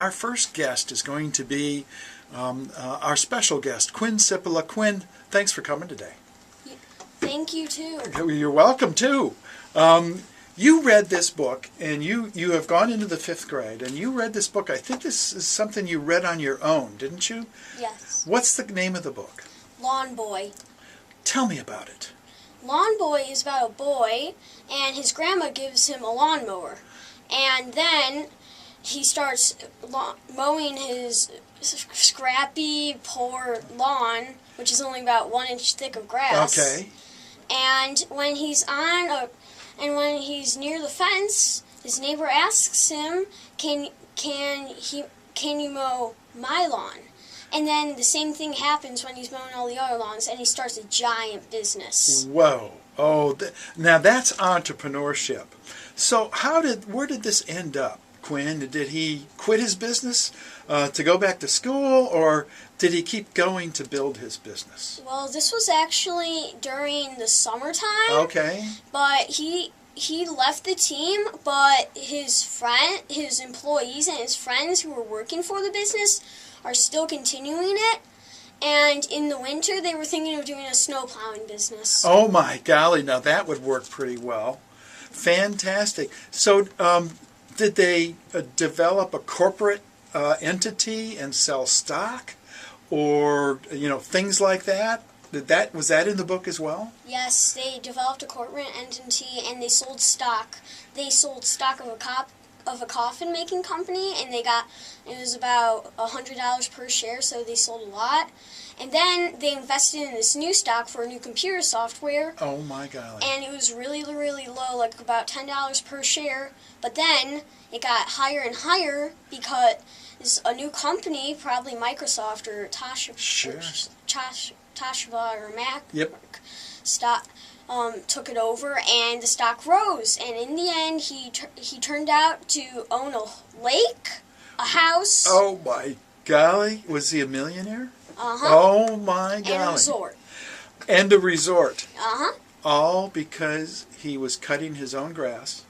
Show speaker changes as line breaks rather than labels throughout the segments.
Our first guest is going to be our special guest, Quinn Sippola. Quinn, thanks for coming today.
Thank you, too.
You're welcome, too. You read this book, and you have gone into the 5th grade, and you read this book. I think this is something you read on your own, didn't you?
Yes.
What's the name of the book?
Lawn Boy.
Tell me about it.
Lawn Boy is about a boy, and his grandma gives him a lawnmower. And then he starts mowing his scrappy, poor lawn, which is only about 1 inch thick of grass.
Okay.
And when he's near the fence, his neighbor asks him, "Can you mow my lawn?" And then the same thing happens when he's mowing all the other lawns, and he starts a giant business.
Whoa! Oh, now that's entrepreneurship. So where did this end up, Quinn? Did he quit his business to go back to school, or did he keep going to build his business?
Well, this was actually during the summertime.
Okay.
But he left the team, but his employees and his friends who were working for the business are still continuing it. And in the winter, they were thinking of doing a snow plowing business.
Oh my golly, now that would work pretty well. Fantastic. So did they develop a corporate entity and sell stock, or things like that? Was that in the book as well?
Yes, they developed a corporate entity and they sold stock. They sold stock of a coffin making company, and it was about $100 per share, so they sold a lot. And then they invested in this new stock for a new computer software.
Oh my golly.
And it was really, really low, like about $10 per share. But then it got higher and higher because a new company, probably Microsoft or Toshiba or Mac, took it over, and the stock rose. And in the end, he turned out to own a lake, a house.
Oh my golly! Was he a millionaire? Oh my golly!
And a resort.
And a resort.
All
because he was cutting his own grass,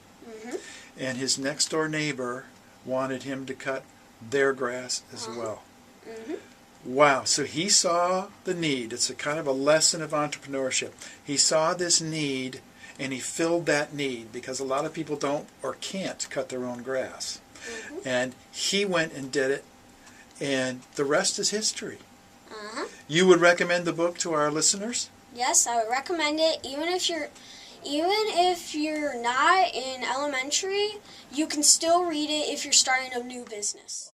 and his next door neighbor wanted him to cut their grass as well. Wow, so he saw the need. It's a kind of a lesson of entrepreneurship. He saw this need, and he filled that need, because a lot of people don't or can't cut their own grass. And he went and did it, and the rest is history. You would recommend the book to our listeners?
Yes, I would recommend it. Even if you're not in elementary, you can still read it if you're starting a new business.